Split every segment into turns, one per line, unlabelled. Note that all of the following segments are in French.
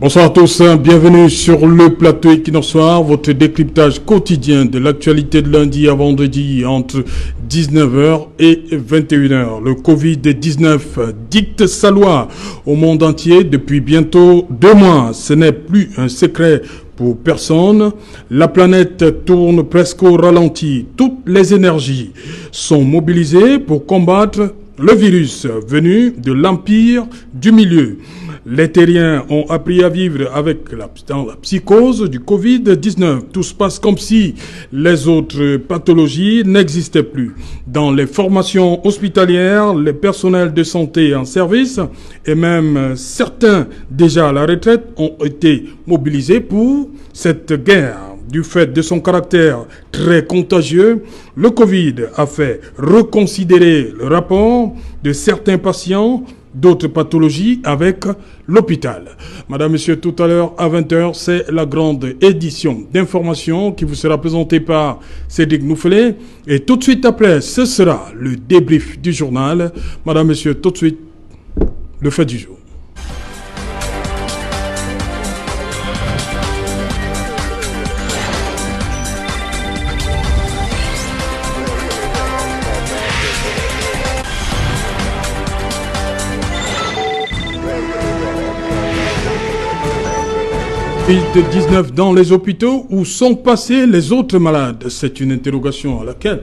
Bonsoir à tous, bienvenue sur le plateau Equinox Soir, votre décryptage quotidien de l'actualité de lundi à vendredi entre 19h et 21h. Le Covid-19 dicte sa loi au monde entier depuis bientôt 2 mois. Ce n'est plus un secret pour personne. La planète tourne presque au ralenti. Toutes les énergies sont mobilisées pour combattre le virus venu de l'empire du milieu. Les terriens ont appris à vivre avec la psychose du Covid-19. Tout se passe comme si les autres pathologies n'existaient plus. Dans les formations hospitalières, les personnels de santé en service et même certains déjà à la retraite ont été mobilisés pour cette guerre. Du fait de son caractère très contagieux, le Covid a fait reconsidérer le rapport de certains patients d'autres pathologies avec l'hôpital. Madame, Monsieur, tout à l'heure à 20h, c'est la grande édition d'information qui vous sera présentée par Cédric Noufelet. Et tout de suite après, ce sera le débrief du journal. Madame, Monsieur, tout de suite, le fait du jour. Covid-19 dans les hôpitaux, où sont passés les autres malades? C'est une interrogation à laquelle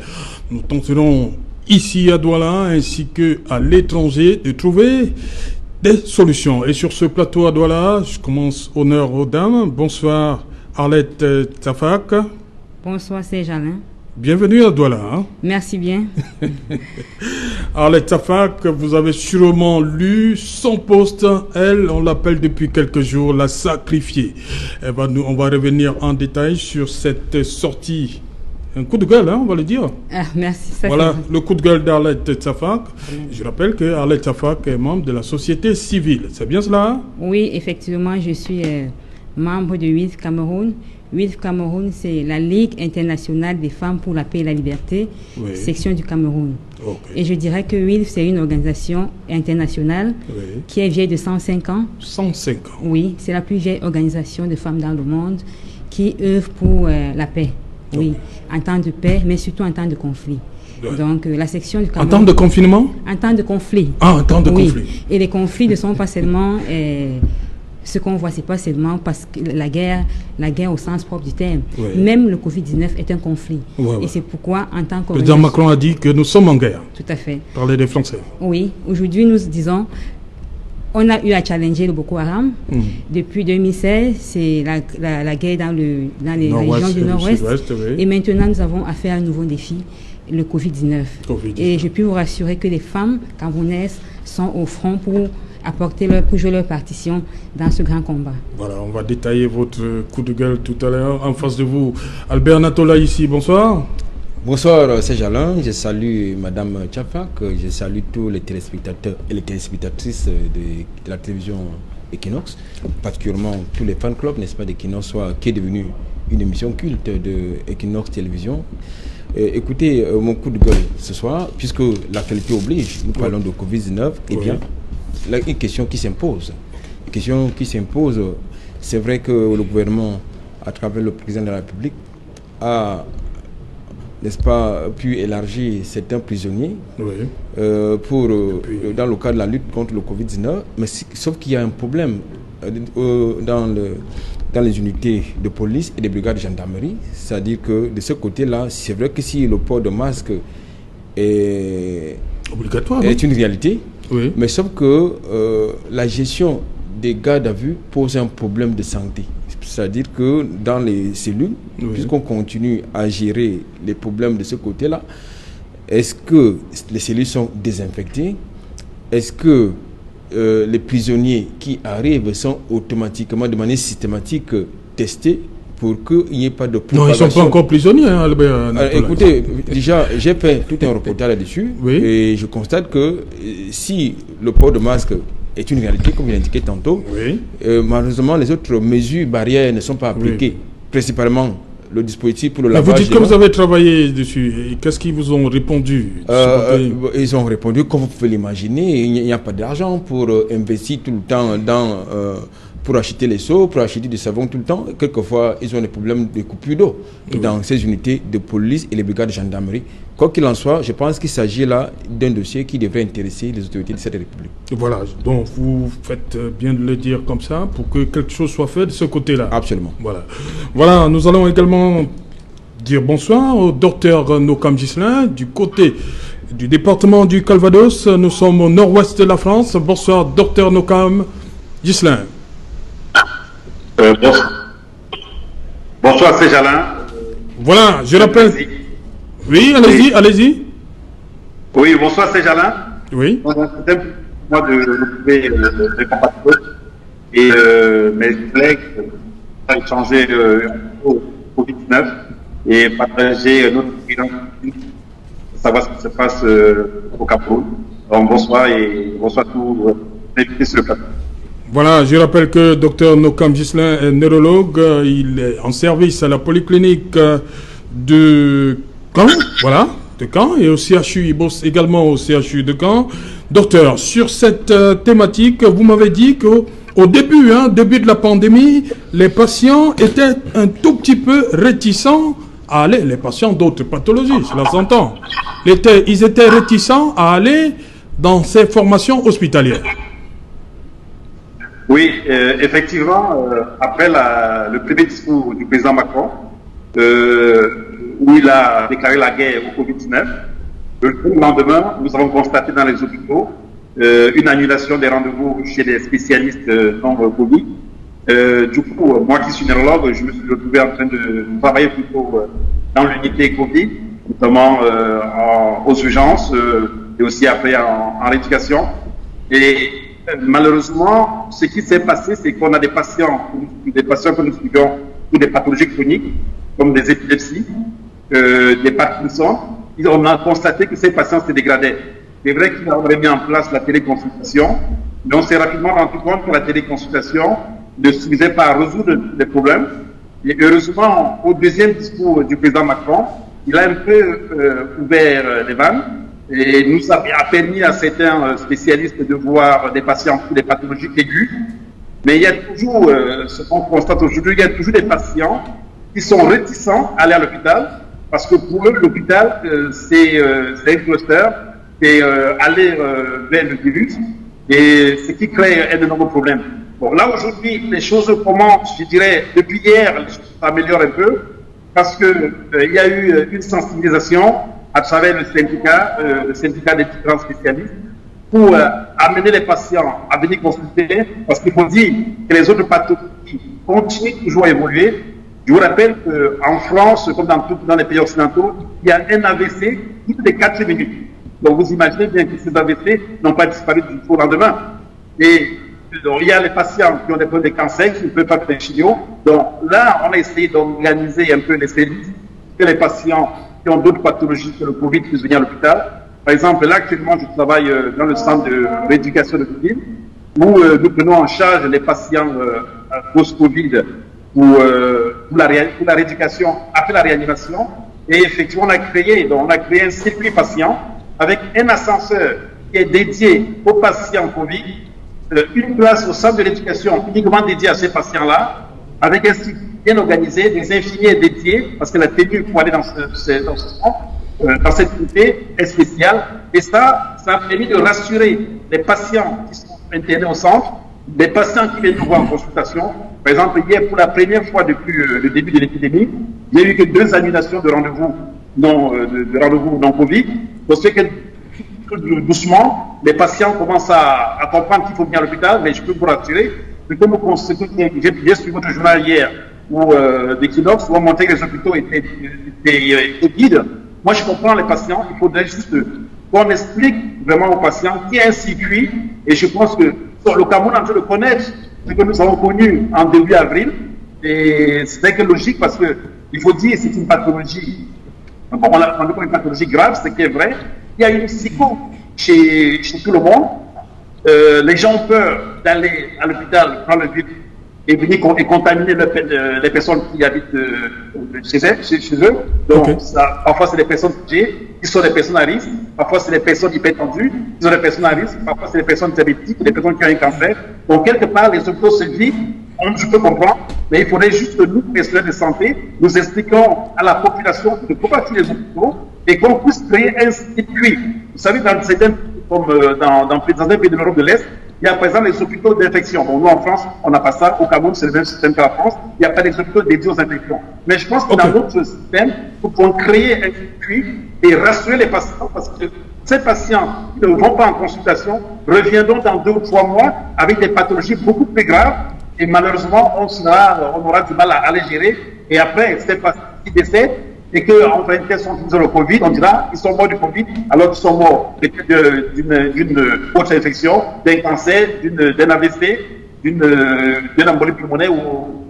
nous tenterons ici à Douala ainsi qu'à l'étranger de trouver des solutions. Et sur ce plateau à Douala, je commence honneur aux dames. Bonsoir Arlette Tafak.
Bonsoir Serge-Alain.
Bienvenue à Douala.
Merci bien.
Arlette Tafak, vous avez sûrement lu son poste. Elle, on l'appelle depuis quelques jours la sacrifiée. On va revenir en détail sur cette sortie. Un coup de gueule, on va le dire.
Ah, merci.
Voilà le coup de gueule d'Arlette Tafak. Je rappelle que Arlette Tafak est membre de la société civile. C'est bien cela?
Oui, effectivement, je suis membre de WILF Cameroun. WILF Cameroun, c'est la Ligue internationale des femmes pour la paix et la liberté, section du Cameroun. Okay. Et je dirais que WILF, c'est une organisation internationale qui est vieille de 105 ans. 105 ans? Oui, c'est la plus vieille organisation de femmes dans le monde qui œuvre pour la paix. Oui, en temps de paix, mais surtout en temps de conflit. Donc, la section du Cameroun...
En temps de confinement?
En temps de conflit.
Ah, en temps de conflit.
Et les conflits ne sont pas seulement... ce qu'on voit, c'est pas seulement parce que la guerre au sens propre du terme. Même le Covid-19 est un conflit. Et c'est pourquoi, en tant que...
Le président Macron a dit que nous sommes en guerre.
Tout à fait.
Parler des Français.
Oui. Aujourd'hui, nous disons, on a eu à challenger le Boko Haram. Depuis 2016, c'est la guerre dans les régions du Nord-Ouest. Et maintenant, nous avons affaire à un nouveau défi, le Covid-19. Et je peux vous rassurer que les femmes camerounaises sont au front pour jouer leur partition dans ce grand combat. Voilà,
on va détailler votre coup de gueule tout à l'heure. En face de vous, Albert Natola ici, bonsoir.
Bonsoir Serge-Alain, je salue Madame Tchafak, je salue tous les téléspectateurs et les téléspectatrices de la télévision Equinox, particulièrement tous les fan clubs, n'est-ce pas, d'Equinox, qui est devenu une émission culte de Equinox Télévision. Écoutez, mon coup de gueule ce soir, puisque l'actualité oblige, nous parlons de Covid-19, eh bien, une question qui s'impose. C'est vrai que le gouvernement, à travers le président de la République, a, n'est-ce pas, pu élargir certains prisonniers dans le cadre de la lutte contre le Covid-19. Mais sauf qu'il y a un problème dans les unités de police et des brigades de gendarmerie. C'est-à-dire que de ce côté-là, c'est vrai que si le port de masque est
obligatoire,
est une réalité, mais sauf que la gestion des gardes à vue pose un problème de santé. C'est-à-dire que dans les cellules, puisqu'on continue à gérer les problèmes de ce côté-là, est-ce que les cellules sont désinfectées? Est-ce que les prisonniers qui arrivent sont automatiquement, de manière systématique, testés pour qu'il n'y ait pas de propagation?
Non, ils ne sont pas encore prisonniers, Albert.
Écoutez, déjà, j'ai fait tout un reportage là-dessus et je constate que si le port de masque est une réalité, comme je l'indiquais tantôt, malheureusement, les autres mesures barrières ne sont pas appliquées, principalement le dispositif pour le lavage.
Vous dites que vous avez travaillé dessus. Et qu'est-ce qu'ils vous ont répondu?
Ils ont répondu, comme vous pouvez l'imaginer, il n'y a pas d'argent pour investir tout le temps dans pour acheter les seaux, pour acheter du savon tout le temps. Quelquefois, ils ont des problèmes de coupure d'eau dans ces unités de police et les brigades de gendarmerie. Quoi qu'il en soit, je pense qu'il s'agit là d'un dossier qui devrait intéresser les autorités de cette République.
Voilà, donc vous faites bien de le dire comme ça pour que quelque chose soit fait de ce côté-là.
Absolument.
Voilà, nous allons également dire bonsoir au docteur Nokam Ghislain du côté du département du Calvados. Nous sommes au nord-ouest de la France. Bonsoir, docteur Nokam Ghislain.
Bonsoir, c'est Jalin.
Voilà, je rappelle. Oui, allez-y.
Oui, bonsoir, c'est Jalin.
Oui.
C'est moi de retrouver mes compatriotes et mes collègues ont échangé au Covid-19 et partager notre expérience pour savoir ce qui se passe au Cameroun. Donc, bonsoir et bonsoir à tous les invités sur le plateau.
Voilà, je rappelle que Dr Nokam Ghislain est neurologue. Il est en service à la polyclinique de Caen, de Caen, et au CHU, il bosse également au CHU de Caen. Docteur, sur cette thématique, vous m'avez dit qu'au début de la pandémie, les patients étaient un tout petit peu réticents à aller, les patients d'autres pathologies, cela s'entend. Ils étaient réticents à aller dans ces formations hospitalières.
Oui, effectivement, après le premier discours du président Macron, où il a déclaré la guerre au Covid-19, le lendemain, nous avons constaté dans les hôpitaux une annulation des rendez-vous chez les spécialistes non Covid. Du coup, moi qui suis neurologue, je me suis retrouvé en train de travailler plutôt dans l'unité Covid, notamment aux urgences et aussi après en rééducation. Et malheureusement, ce qui s'est passé, c'est qu'on a des patients que nous suivons pour des pathologies chroniques, comme des épilepsies, des Parkinson. On a constaté que ces patients se dégradaient. C'est vrai qu'il avait mis en place la téléconsultation, mais on s'est rapidement rendu compte que la téléconsultation ne suffisait pas à résoudre les problèmes. Et heureusement, au deuxième discours du président Macron, il a un peu ouvert les vannes et nous a permis à certains spécialistes de voir des patients pour des pathologies aiguës. Mais il y a toujours, ce qu'on constate aujourd'hui, il y a toujours des patients qui sont réticents à aller à l'hôpital parce que pour eux, l'hôpital, c'est un cluster, c'est aller vers le virus et ce qui crée un énorme problème. Bon, là aujourd'hui, les choses commencent, je dirais, depuis hier, les choses s'améliorent un peu parce que il y a eu une sensibilisation à travers le syndicat des grands spécialistes, pour amener les patients à venir consulter, parce qu'il faut dire que les autres pathologies continuent toujours à évoluer. Je vous rappelle qu'en France, comme dans les pays occidentaux, il y a un AVC toutes les 4 minutes. Donc vous imaginez bien que ces AVC n'ont pas disparu du jour au lendemain. Et donc, il y a les patients qui ont des problèmes de cancer, qui ne peuvent pas faire des chimio. Donc là, on a essayé d'organiser un peu les services, que les patients qui ont d'autres pathologies que le Covid puissent venir à l'hôpital. Par exemple, là, actuellement, je travaille dans le centre de rééducation de Covid, où nous prenons en charge les patients post-Covid pour la rééducation après la réanimation. Et effectivement, on a créé un circuit patient avec un ascenseur qui est dédié aux patients Covid, une place au centre de rééducation uniquement dédiée à ces patients-là, avec un site bien organisé, des infirmiers dédiés, parce que la tenue pour aller dans ce centre, dans cette unité est spéciale. Et ça a permis de rassurer les patients qui sont internés au centre, des patients qui viennent nous voir en consultation. Par exemple, hier, pour la première fois depuis le début de l'épidémie, il n'y a eu que 2 annulations de rendez-vous non Covid. Donc, c'est que doucement, les patients commencent à comprendre qu'il faut venir à l'hôpital, mais je peux vous rassurer, que comme j'ai bien suivi votre journal hier, ou d'Equinox, où on montrait que les hôpitaux étaient vides. Moi, je comprends les patients, il faudrait juste qu'on explique vraiment aux patients qu'il y a un circuit, et je pense que le Cameroun est en train de connaître ce que nous avons connu en début avril, et c'est logique parce que il faut dire que c'est une pathologie, on l'a comme une pathologie grave, ce qui est vrai. Il y a une psycho chez tout le monde. Les gens ont peur d'aller à l'hôpital prendre le virus et venir et contaminer les personnes qui habitent chez eux. Donc, parfois, c'est des personnes âgées qui sont des personnes à risque. Parfois, c'est des personnes hypertendues qui sont des personnes à risque. Parfois, c'est des personnes diabétiques, des personnes qui ont un cancer. Donc, quelque part, les hôpitaux se vident je peux comprendre, mais il faudrait juste que nous, personnels de santé, nous expliquons à la population de combattre les hôpitaux et qu'on puisse créer un circuit. Vous savez, dans certains, comme dans un pays de l'Europe de l'Est, il y a par exemple les hôpitaux d'infection. Bon, nous en France, on n'a pas ça. Au Cameroun, c'est le même système que la France. Il n'y a pas des hôpitaux dédiés aux infections. Mais je pense que dans notre système, nous pouvons créer un circuit et rassurer les patients parce que ces patients qui ne vont pas en consultation reviendront dans 2 ou 3 mois avec des pathologies beaucoup plus graves et malheureusement, on aura du mal à les gérer. Et après, ces patients qui décèdent et qu'en 24 sont le Covid, on dira qu'ils sont morts du Covid alors qu'ils sont morts d'une autre infection, d'un cancer, d'un AVC, d'une embolie pulmonaire ou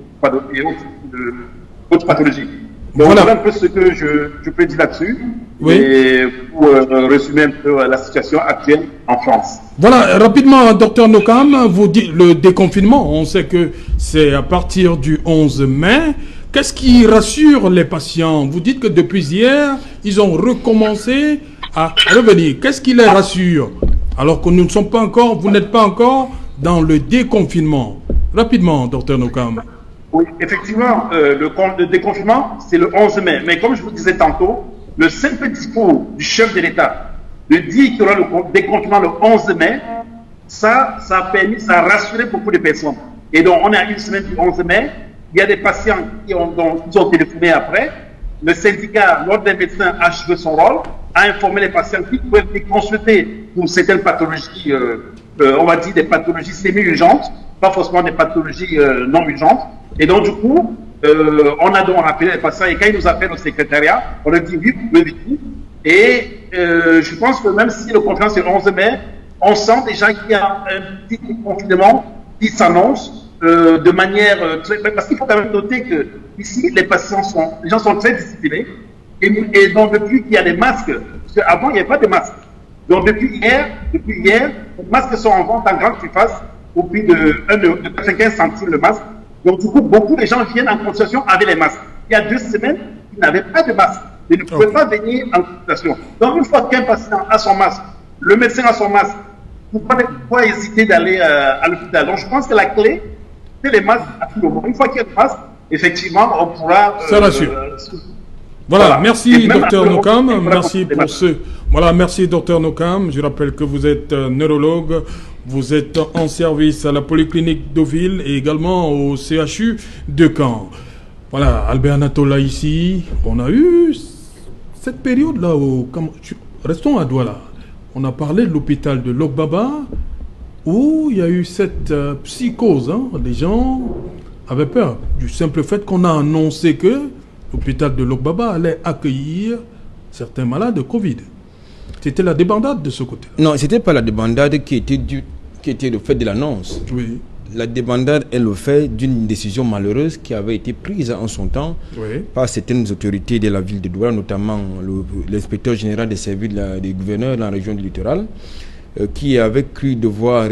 d'autres pathologies. Donc voilà un peu ce que je peux dire là-dessus. Oui. Et pour résumer un peu la situation actuelle en France.
Voilà, rapidement, Dr Nokam, vous dites le déconfinement, on sait que c'est à partir du 11 mai. Qu'est-ce qui rassure les patients? Vous dites que depuis hier, ils ont recommencé à revenir. Qu'est-ce qui les rassure? Alors que nous ne sommes pas encore, vous n'êtes pas encore dans le déconfinement. Rapidement, Dr Nokam.
Oui, effectivement, le déconfinement, c'est le 11 mai. Mais comme je vous disais tantôt, le simple discours du chef de l'État de dire qu'il y aura le déconfinement le 11 mai, ça a rassuré beaucoup de personnes. Et donc, on est à une semaine du 11 mai. Il y a des patients qui ont téléphoné après. Le syndicat, l'ordre des médecins, a joué son rôle, a informé les patients qui peuvent les consulter pour certaines pathologies, on va dire des pathologies semi-urgentes, pas forcément des pathologies non urgentes. Et donc, du coup, on a donc appelé les patients et quand ils nous appellent au secrétariat, on leur dit oui, vous pouvez venir. Et je pense que même si le confinement c'est le 11 mai, on sent déjà qu'il y a un petit confinement qui s'annonce de manière très... Parce qu'il faut quand même noter que ici, les gens sont très disciplinés. Et donc, depuis qu'il y a des masques, parce qu'avant, il n'y avait pas de masques. Donc, depuis hier, les masques sont en vente en grande surface au prix de 95 centimes le masque. Donc, du coup, beaucoup de gens viennent en consultation avec les masques. Il y a 2 semaines, ils n'avaient pas de masque. Ils ne pouvaient pas venir en consultation. Donc, une fois qu'un patient a son masque, le médecin a son masque, il ne faut pas hésiter d'aller à l'hôpital. Donc, je pense que la clé, c'est les masques à tout moment. Une fois qu'il y a le masque, effectivement, on pourra...
Ça rassure. Voilà, merci Dr Nokam, merci pour ce... Voilà, merci Dr Nokam. Je rappelle que vous êtes neurologue, vous êtes en service à la Polyclinique Deauville et également au CHU de Caen. Voilà, Albert Natola ici, on a eu cette période-là restons à Douala. On a parlé de l'hôpital de Lok-Baba où il y a eu cette psychose. Les gens avaient peur du simple fait qu'on a annoncé que l'hôpital de Lok-Baba allait accueillir certains malades de Covid. C'était la débandade de ce côté.
Non, ce n'était pas la débandade qui était le fait de l'annonce. Oui. La débandade est le fait d'une décision malheureuse qui avait été prise en son temps par certaines autorités de la ville de Douala, notamment l'inspecteur général des services des gouverneurs dans la région du littoral, qui avait cru devoir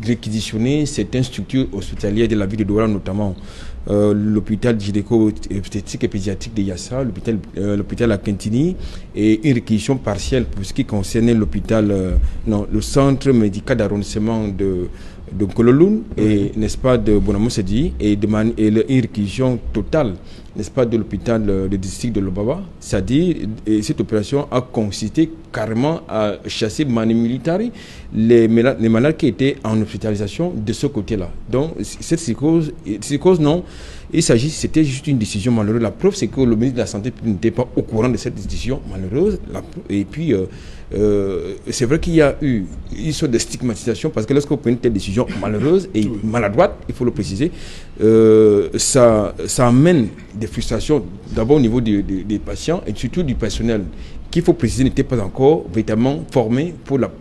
réquisitionner certaines structures hospitalières de la ville de Douala, notamment l'hôpital gynéco-obstétrique et pédiatrique de Yassa, l'hôpital à Kentini, et une réquisition partielle pour ce qui concernait le centre médical d'arrondissement de Kololoun et n'est-ce pas de Bonamou-Sedi et une réquisition totale, n'est-ce pas, de l'hôpital de district de Lok-Baba. C'est-à-dire, cette opération a consisté carrément à chasser manu militari les malades qui étaient en hospitalisation de ce côté-là. Donc cette psychose non, c'était juste une décision malheureuse. La preuve, c'est que le ministre de la Santé n'était pas au courant de cette décision malheureuse. Et puis c'est vrai qu'il y a eu une sorte de stigmatisation parce que lorsqu'on prend une telle décision malheureuse et maladroite, il faut le préciser, ça amène des frustrations d'abord au niveau des patients et surtout du personnel qu'il faut préciser n'était pas encore véritablement formé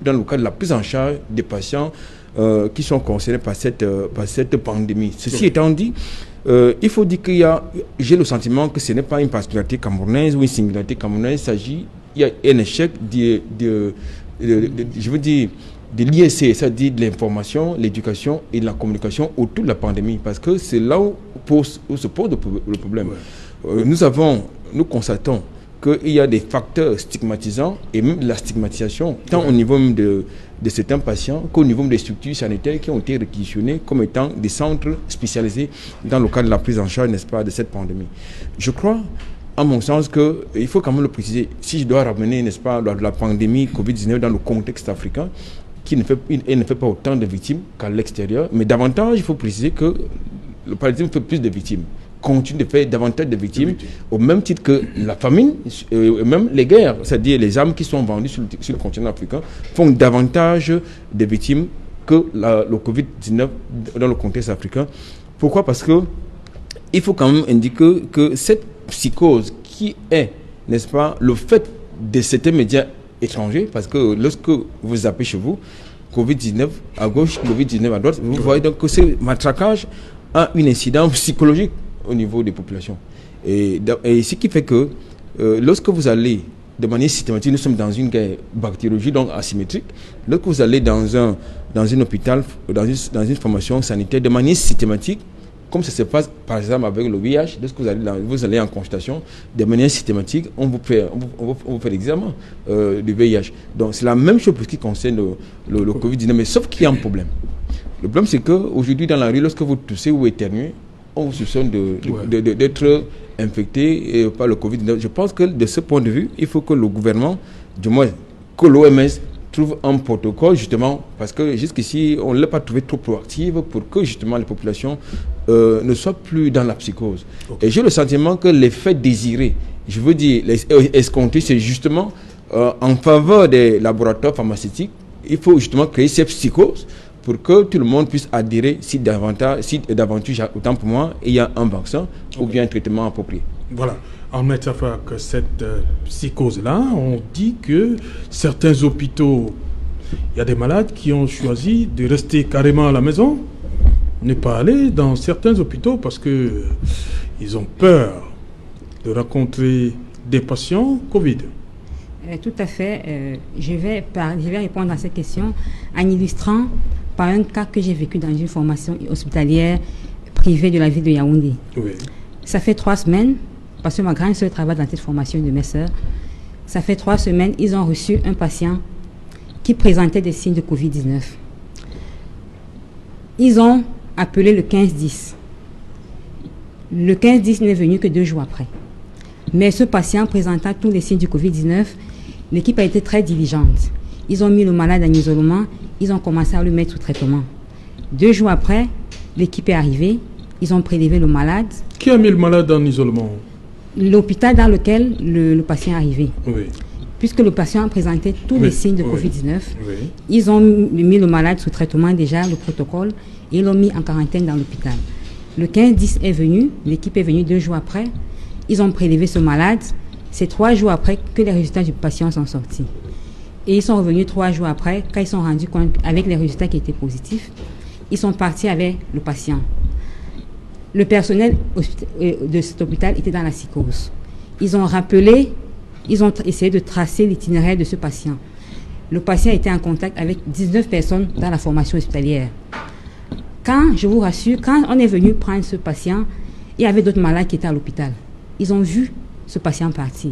dans le cadre de la prise en charge des patients qui sont concernés par cette pandémie. Ceci étant dit, il faut dire j'ai le sentiment que ce n'est pas une particularité camerounaise ou une singularité camerounaise. Il y a un échec de l'ISC, c'est-à-dire de l'information, l'éducation et de la communication autour de la pandémie, parce que c'est là où se pose le problème. Nous constatons, nous, au niveau de la santé publique, n'était pas au courant de cette décision malheureuse. La preuve, c'est que le ministre de la Santé n'était pas au courant de cette décision malheureuse. Et puis c'est vrai qu'il y a eu une sorte de stigmatisation parce que lorsqu'on prend une telle décision malheureuse, la preuve, c'est que le ministre de la Santé n'était pas au courant de cette décision malheureuse. Et puis c'est vrai qu'il y a eu une sorte de stigmatisation parce que lorsqu'on prend une telle décision malheureuse, la preuve, c'est que le ministre de la Santé n'était pas au courant de cette décision malheureuse. Nous avons, nous constatons qu'il y a des facteurs stigmatisants et même de la stigmatisation, tant au niveau même de certains patients qu'au niveau des structures sanitaires qui ont été réquisitionnées comme étant des centres spécialisés dans le cadre de la prise en charge, n'est-ce pas, de cette pandémie. Je crois, à mon sens, qu'il faut quand même le préciser, si je dois ramener, n'est-ce pas, la pandémie Covid-19 dans le contexte africain, qui ne fait pas autant de victimes qu'à l'extérieur, mais davantage, il faut préciser que le paludisme fait plus de victimes, continue de faire davantage de victimes, au même titre que la famine, même les guerres, c'est-à-dire les armes qui sont vendues sur le continent africain, font davantage de victimes que le Covid-19 dans le contexte africain. Pourquoi? Parce que il faut quand même indiquer que cette psychose qui est, n'est-ce pas, le fait de certains médias étrangers, parce que lorsque vous zappez chez vous, Covid-19 à gauche, Covid-19 à droite, vous voyez donc que ce matraquage a une incidence psychologique au niveau des populations. Et ce qui fait que lorsque vous allez de manière systématique, nous sommes dans une guerre bactériologique, donc asymétrique, lorsque vous allez dans un hôpital, dans une formation sanitaire, de manière systématique, comme ça se passe par exemple avec le VIH, lorsque vous allez en consultation, de manière systématique, on vous fait l'examen du VIH. Donc c'est la même chose pour ce qui concerne le Covid-19, mais sauf qu'il y a un problème. Le problème c'est qu'aujourd'hui dans la rue, lorsque vous toussez ou éternuez, on vous soupçonne d'être infecté par le Covid-19. Je pense que de ce point de vue, il faut que le gouvernement, du moins que l'OMS, trouve un protocole justement, parce que jusqu'ici, on ne l'a pas trouvé trop proactive pour que justement les populations ne soient plus dans la psychose. Okay. Et j'ai le sentiment que l'effet désiré, je veux dire, escompté, c'est justement en faveur des laboratoires pharmaceutiques. Il faut justement créer cette psychose pour que tout le monde puisse adhérer si d'aventure, autant pour moi, il y a un vaccin ou bien un traitement approprié.
Voilà. En métaphore que cette psychose-là, on dit que certains hôpitaux, il y a des malades qui ont choisi de rester carrément à la maison, ne pas aller dans certains hôpitaux parce que ils ont peur de rencontrer des patients Covid.
Tout à fait. Je vais répondre à cette question en illustrant par un cas que j'ai vécu dans une formation hospitalière privée de la ville de Yaoundé.
Oui.
Ça fait 3 semaines, parce que ma grande sœur travaille dans cette formation de mes sœurs. Ça fait 3 semaines, ils ont reçu un patient qui présentait des signes de Covid-19. Ils ont appelé le 15-10. Le 15-10 n'est venu que 2 jours après. Mais ce patient présentant tous les signes du Covid-19, l'équipe a été très diligente. Ils ont mis le malade en isolement, ils ont commencé à le mettre sous traitement. 2 jours après, l'équipe est arrivée, ils ont prélevé le malade.
Qui a mis le malade en isolement?
L'hôpital dans lequel le patient est arrivé.
Oui.
Puisque le patient présentait tous les signes de Covid-19,
oui.
Ils ont mis le malade sous traitement déjà, le protocole, et ils l'ont mis en quarantaine dans l'hôpital. Le 15-10 est venu, l'équipe est venue 2 jours après, ils ont prélevé ce malade, c'est 3 jours après que les résultats du patient sont sortis. Et ils sont revenus 3 jours après, quand ils se sont rendus compte avec les résultats qui étaient positifs, ils sont partis avec le patient. Le personnel de cet hôpital était dans la psychose. Ils ont essayé de tracer l'itinéraire de ce patient. Le patient était en contact avec 19 personnes dans la formation hospitalière. Quand, je vous rassure, quand on est venu prendre ce patient, il y avait d'autres malades qui étaient à l'hôpital. Ils ont vu ce patient partir.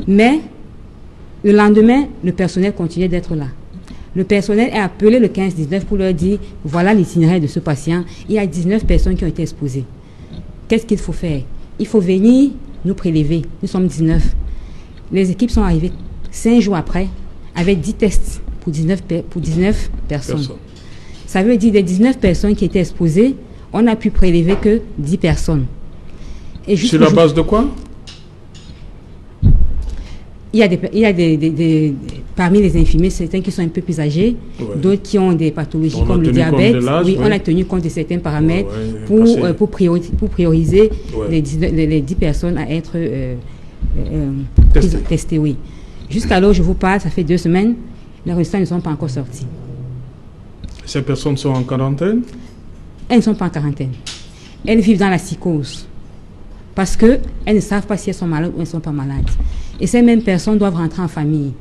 Mais le lendemain, le personnel continuait d'être là. Le personnel a appelé le 15-19 pour leur dire, voilà l'itinéraire de ce patient. Il y a 19 personnes qui ont été exposées. Qu'est-ce qu'il faut faire? Il faut venir nous prélever. Nous sommes 19. Les équipes sont arrivées 5 jours après avec 10 tests pour 19 personnes. Ça veut dire des 19 personnes qui étaient exposées, on n'a pu prélever que 10 personnes.
Sur la base de quoi?
Il y a parmi les infirmiers, certains qui sont un peu plus âgés, d'autres qui ont des pathologies comme le diabète. On a tenu compte de certains paramètres pour prioriser les 10 personnes à être testées. Oui. Jusqu'alors, je vous parle, ça fait 2 semaines, les résultats ne sont pas encore sortis.
Ces personnes sont en quarantaine?
Elles ne sont pas en quarantaine. Elles vivent dans la psychose. Parce qu'elles ne savent pas si elles sont malades ou elles ne sont pas malades. Et ces mêmes personnes doivent rentrer en famille.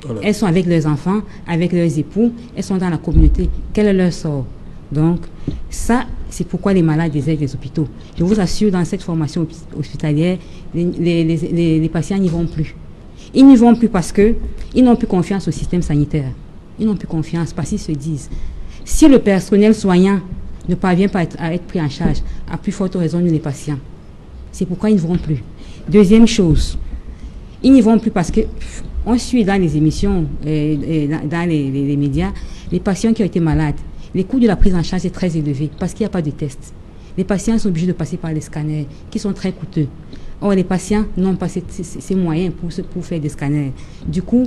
Voilà. Elles sont avec leurs enfants, avec leurs époux, elles sont dans la communauté. Quel est leur sort? Donc, ça, c'est pourquoi les malades désertent les hôpitaux. Je vous assure, dans cette formation hospitalière, les patients n'y vont plus. Ils n'y vont plus parce qu'ils n'ont plus confiance au système sanitaire. Ils n'ont plus confiance parce qu'ils se disent, si le personnel soignant ne parvient pas à être pris en charge, à plus forte raison nous les patients. C'est pourquoi ils ne vont plus. Deuxième chose, ils n'y vont plus parce qu'on suit dans les émissions, dans les médias, les patients qui ont été malades. Les coûts de la prise en charge est très élevé parce qu'il n'y a pas de tests. Les patients sont obligés de passer par les scanners qui sont très coûteux. Or, les patients n'ont pas ces moyens pour faire des scanners. Du coup,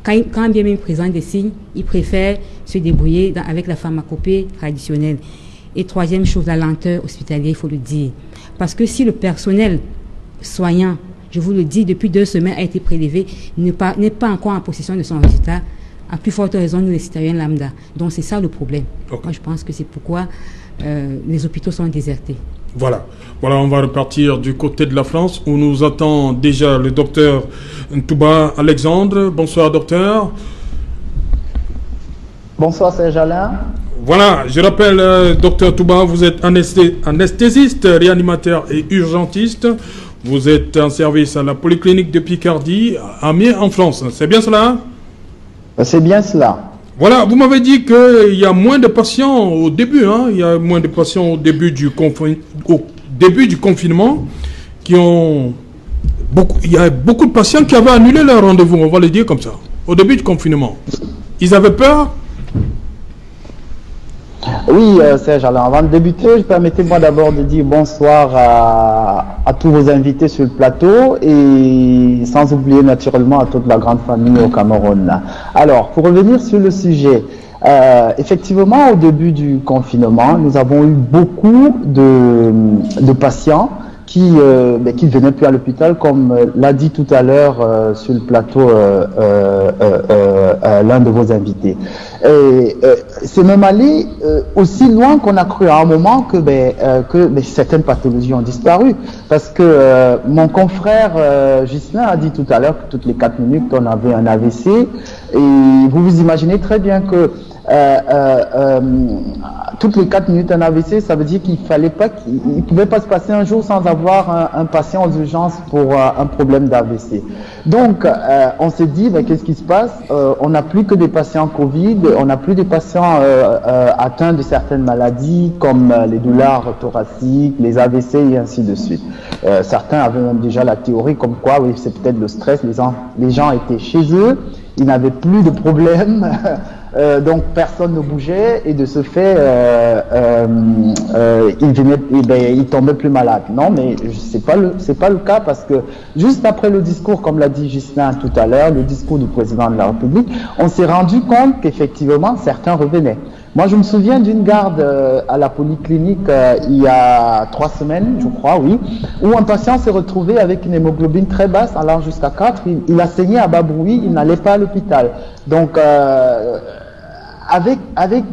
quand bien même ils présentent des signes, ils préfèrent se débrouiller avec la pharmacopée traditionnelle. Et troisième chose, la lenteur hospitalière, il faut le dire. Parce que si le personnel soignant, je vous le dis, depuis 2 semaines a été prélevé, n'est pas encore en possession de son résultat, à plus forte raison, nous les citoyens lambda. Donc c'est ça le problème. Okay. Moi je pense que c'est pourquoi les hôpitaux sont désertés.
Voilà, on va repartir du côté de la France où nous attend déjà le docteur Ntouba Alexandre. Bonsoir docteur.
Bonsoir Serge Alain.
Voilà, je rappelle docteur Touba, vous êtes anesthésiste, réanimateur et urgentiste. Vous êtes en service à la polyclinique de Picardie, à Amiens en France. C'est bien cela?
C'est bien cela.
Voilà, vous m'avez dit qu'il y a moins de patients au début, il y a moins de patients au début du confinement qui ont... il y a beaucoup de patients qui avaient annulé leur rendez-vous, on va le dire comme ça, au début du confinement. Ils avaient peur?
Oui, Serge, alors avant de débuter, permettez-moi d'abord de dire bonsoir à tous vos invités sur le plateau et sans oublier naturellement à toute la grande famille au Cameroun. Alors, pour revenir sur le sujet, effectivement, au début du confinement, nous avons eu beaucoup de patients qui venaient plus à l'hôpital, comme l'a dit tout à l'heure sur le plateau l'un de vos invités. C'est même allé aussi loin qu'on a cru à un moment que certaines pathologies ont disparu. Parce que mon confrère Ghislain a dit tout à l'heure que toutes les 4 minutes on avait un AVC. Et vous imaginez très bien que toutes les 4 minutes un AVC, ça veut dire qu'il ne pouvait pas se passer un jour sans avoir un patient aux urgences pour un problème d'AVC. Donc, on s'est dit, qu'est-ce qui se passe? On n'a plus que des patients Covid, on n'a plus des patients atteints de certaines maladies comme les douleurs thoraciques, les AVC et ainsi de suite. Certains avaient même déjà la théorie comme quoi, oui, c'est peut-être le stress, les gens étaient chez eux, ils n'avaient plus de problème. Donc personne ne bougeait et de ce fait ils tombaient plus malades. Non, mais c'est pas le cas parce que juste après le discours, comme l'a dit Ghislain tout à l'heure, le discours du président de la République, on s'est rendu compte qu'effectivement certains revenaient. Moi, je me souviens d'une garde à la polyclinique il y a 3 semaines, je crois, oui, où un patient s'est retrouvé avec une hémoglobine très basse, allant jusqu'à 4. Il a saigné à bas bruit, il n'allait pas à l'hôpital. Donc, avec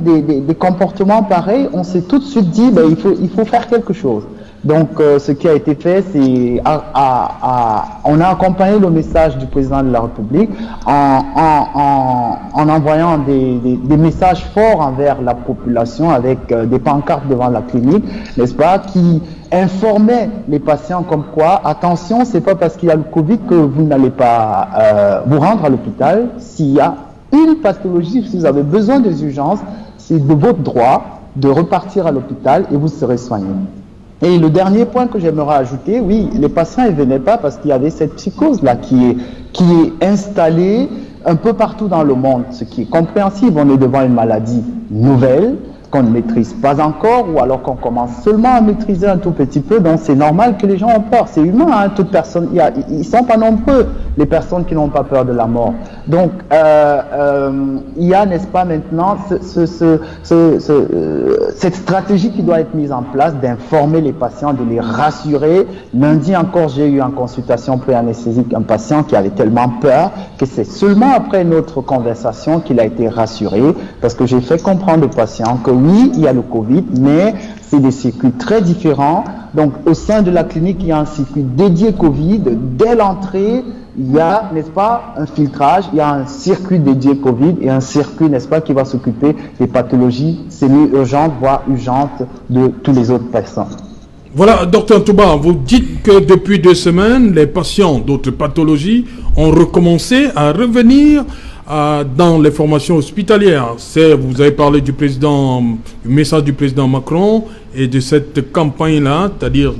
des comportements pareils, on s'est tout de suite dit, il faut faire quelque chose. Donc, ce qui a été fait, c'est on a accompagné le message du président de la République en envoyant des messages forts envers la population avec des pancartes devant la clinique, n'est-ce pas, qui informaient les patients comme quoi, attention, c'est pas parce qu'il y a le Covid que vous n'allez pas vous rendre à l'hôpital. S'il y a une pathologie, si vous avez besoin des urgences, c'est de votre droit de repartir à l'hôpital et vous serez soigné. Et le dernier point que j'aimerais ajouter, oui, les patients ne venaient pas parce qu'il y avait cette psychose-là qui est installée un peu partout dans le monde, ce qui est compréhensible. On est devant une maladie nouvelle qu'on ne maîtrise pas encore ou alors qu'on commence seulement à maîtriser un tout petit peu, donc c'est normal que les gens ont peur. C'est humain, hein, toute personne. Ils ne sont pas nombreux, les personnes qui n'ont pas peur de la mort. Donc, il y a, n'est-ce pas, maintenant, cette stratégie qui doit être mise en place d'informer les patients, de les rassurer. Lundi encore, j'ai eu en consultation pré-anesthésique un patient qui avait tellement peur que c'est seulement après notre conversation qu'il a été rassuré, parce que j'ai fait comprendre aux patients que oui, il y a le Covid, mais c'est des circuits très différents. Donc, au sein de la clinique, il y a un circuit dédié Covid. Dès l'entrée, il y a, n'est-ce pas, un filtrage, il y a un circuit dédié Covid et un circuit, n'est-ce pas, qui va s'occuper des pathologies semi-urgentes, voire urgentes de tous les autres personnes.
Voilà, docteur Touba, vous dites que depuis 2 semaines, les patients d'autres pathologies ont recommencé à revenir dans les formations hospitalières. Vous avez parlé du message du président Macron et de cette campagne-là, c'est-à-dire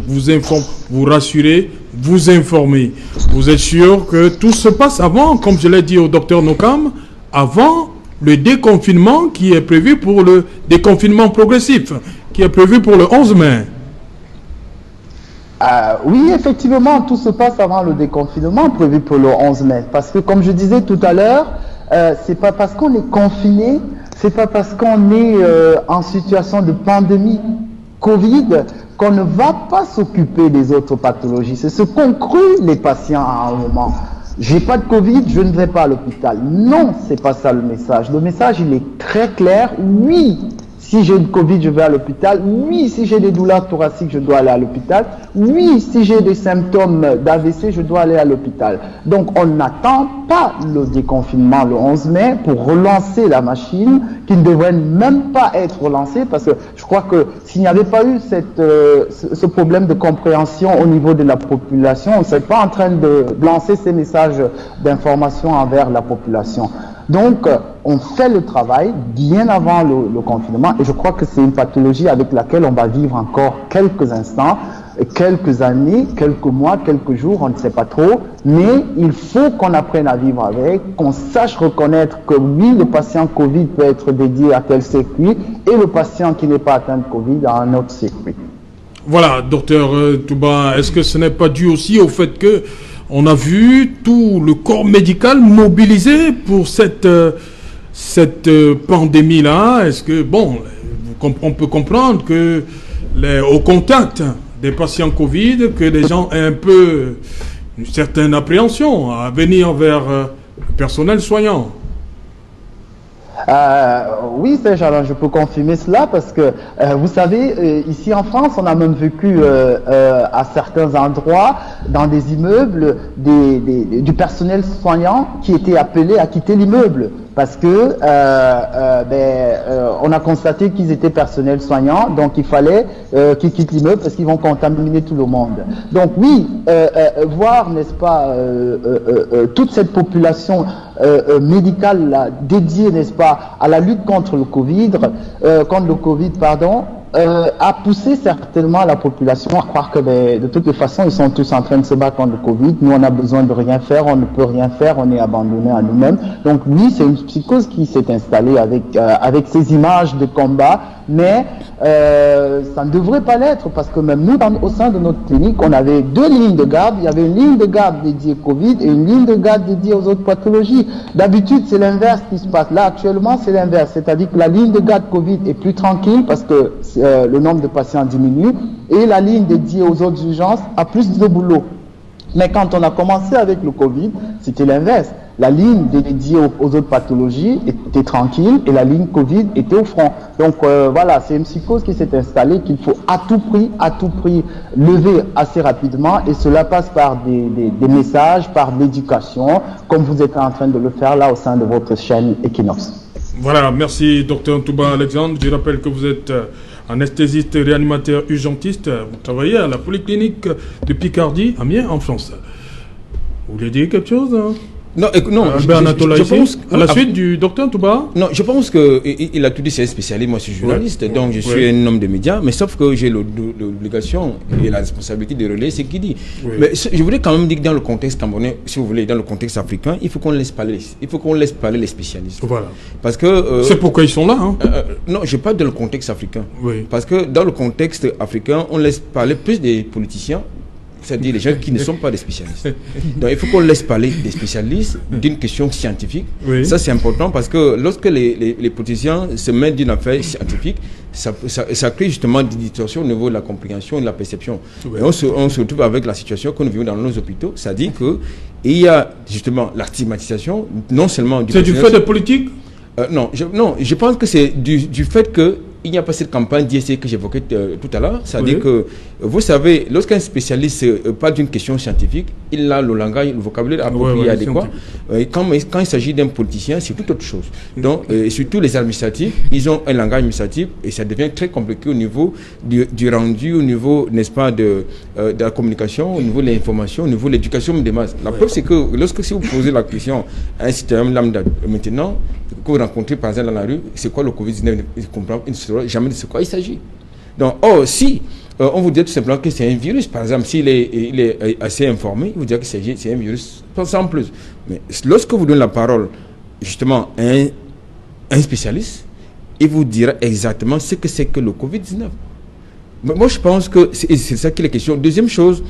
vous rassurer, vous informer. Vous êtes sûr que tout se passe avant, comme je l'ai dit au docteur Nokam, avant le déconfinement qui est prévu pour le déconfinement progressif, qui est prévu pour le 11 mai.
Oui, effectivement, tout se passe avant le déconfinement prévu pour le 11 mai. Parce que, comme je disais tout à l'heure, c'est pas parce qu'on est confiné, c'est pas parce qu'on est en situation de pandémie Covid qu'on ne va pas s'occuper des autres pathologies. C'est ce qu'ont cru les patients à un moment. J'ai pas de Covid, je ne vais pas à l'hôpital. Non, c'est pas ça le message. Le message, il est très clair. Oui, si j'ai le Covid, je vais à l'hôpital. Oui, si j'ai des douleurs thoraciques, je dois aller à l'hôpital. Oui, si j'ai des symptômes d'AVC, je dois aller à l'hôpital. Donc, on n'attend pas le déconfinement le 11 mai pour relancer la machine qui ne devrait même pas être relancée parce que je crois que s'il n'y avait pas eu ce problème de compréhension au niveau de la population, on ne serait pas en train de lancer ces messages d'information envers la population. Donc, on fait le travail bien avant le confinement et je crois que c'est une pathologie avec laquelle on va vivre encore quelques instants, quelques années, quelques mois, quelques jours, on ne sait pas trop, mais il faut qu'on apprenne à vivre avec, qu'on sache reconnaître que oui, le patient Covid peut être dédié à tel circuit et le patient qui n'est pas atteint de Covid à un autre circuit.
Voilà, docteur Touba, est-ce que ce n'est pas dû aussi au fait que on a vu tout le corps médical mobilisé pour cette pandémie-là? Est-ce que, on peut comprendre que au contact des patients Covid, que les gens aient un peu une certaine appréhension à venir vers le personnel soignant?
Oui, Serge, alors je peux confirmer cela parce que, vous savez, ici en France, on a même vécu à certains endroits, dans des immeubles, du personnel soignant qui était appelé à quitter l'immeuble parce que on a constaté qu'ils étaient personnel soignant, donc il fallait qu'ils quittent l'immeuble parce qu'ils vont contaminer tout le monde. Donc oui, voir, n'est-ce pas, toute cette population médicale là, dédiée, n'est-ce pas, à la lutte contre le Covid, a poussé certainement la population à croire que de toutes les façons, ils sont tous en train de se battre contre le Covid. Nous, on a besoin de rien faire, on ne peut rien faire, on est abandonné à nous-mêmes. Donc oui, c'est une psychose qui s'est installée avec ces images de combat, mais ça ne devrait pas l'être parce que même nous, au sein de notre clinique, on avait 2 lignes de garde. Il y avait une ligne de garde dédiée Covid et une ligne de garde dédiée aux autres pathologies. D'habitude, c'est l'inverse qui se passe. Là, actuellement, c'est l'inverse. C'est-à-dire que la ligne de garde Covid est plus tranquille parce que le nombre de patients diminue et la ligne dédiée aux autres urgences a plus de boulot. Mais quand on a commencé avec le Covid, c'était l'inverse. La ligne dédiée aux autres pathologies était tranquille et la ligne Covid était au front. Donc voilà, c'est une psychose qui s'est installée qu'il faut à tout prix lever assez rapidement et cela passe par des messages, par l'éducation, comme vous êtes en train de le faire là au sein de votre chaîne Equinox.
Voilà, merci Dr Touba Alexandre. Je rappelle que vous êtes anesthésiste, réanimateur, urgentiste. Vous travaillez à la polyclinique de Picardie, Amiens, en France. Vous voulez dire quelque chose
Non,
je pense à la suite du docteur Touba.
Non, je pense qu'il a tout dit, c'est un spécialiste. Moi, je suis journaliste, donc je suis un homme de médias, mais sauf que j'ai l'obligation et la responsabilité de relayer ce qu'il dit. Oui. Mais je voudrais quand même dire que dans le contexte camerounais, si vous voulez, dans le contexte africain, il faut qu'on laisse parler. Il faut qu'on laisse parler les spécialistes.
Voilà.
Parce que
c'est pourquoi ils sont là.
Non, je parle dans le contexte africain.
Oui.
Parce que dans le contexte africain, on laisse parler plus des politiciens. C'est-à-dire les gens qui ne sont pas des spécialistes. Donc il faut qu'on laisse parler des spécialistes d'une question scientifique. Oui. Ça c'est important parce que lorsque les politiciens se mettent d'une affaire scientifique, ça crée justement des distorsions au niveau de la compréhension et de la perception. Oui. Et on se retrouve avec la situation que nous vivons dans nos hôpitaux, c'est-à-dire qu'il y a justement la stigmatisation, non seulement du...
C'est du fait de politique
non, je pense que c'est du fait que il n'y a pas cette campagne d'ISC que j'évoquais tout à l'heure, c'est-à-dire que Vous savez, lorsqu'un spécialiste parle d'une question scientifique, il a le langage, le vocabulaire approprié, adéquat. Quand il s'agit d'un politicien, c'est tout autre chose. Donc, surtout les administratifs, ils ont un langage administratif et ça devient très compliqué au niveau du rendu, au niveau, n'est-ce pas, de la communication, au niveau de l'information, au niveau de l'éducation des masses. La preuve, c'est que si vous posez la question à un citoyen lambda maintenant, que vous rencontrez par exemple dans la rue, c'est quoi le Covid-19, il ne saura jamais de ce quoi il s'agit. Donc, si on vous dit tout simplement que c'est un virus, par exemple, s'il est assez informé, il vous dira que c'est un virus sans plus. Mais lorsque vous donnez la parole justement à un spécialiste, il vous dira exactement ce que c'est que le Covid-19. Mais moi, je pense que c'est ça qui est la question. Deuxième chose,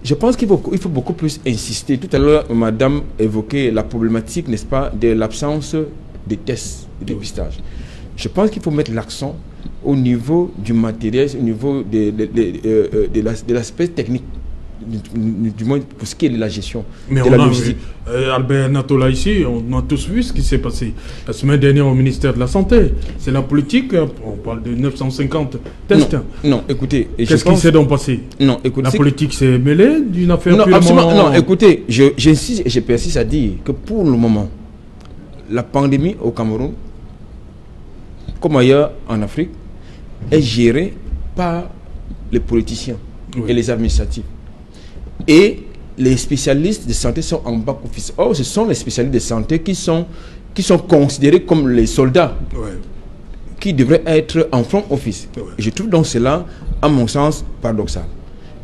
je pense qu'il faut beaucoup plus insister. Tout à l'heure, madame évoquait la problématique, n'est-ce pas, de l'absence des tests de dépistage. Je pense qu'il faut mettre l'accent au niveau du matériel, au niveau de l'aspect technique, du moins pour ce qui est de la gestion.
Mais
de la logistique.
Albert Natola ici, on a tous vu ce qui s'est passé la semaine dernière au ministère de la Santé. C'est la politique, on parle de 950 tests.
Non, écoutez...
Qu'est-ce qui s'est donc passé?
Non, écoutez...
La politique s'est mêlée d'une affaire
non,
purement...
absolument, non, écoutez, j'insiste et je persiste à dire que pour le moment, la pandémie au Cameroun, comme ailleurs en Afrique, est gérée par les politiciens et les administratifs. Et les spécialistes de santé sont en back-office. Or, ce sont les spécialistes de santé qui sont considérés comme les soldats qui devraient être en front office. Je trouve donc cela, à mon sens, paradoxal.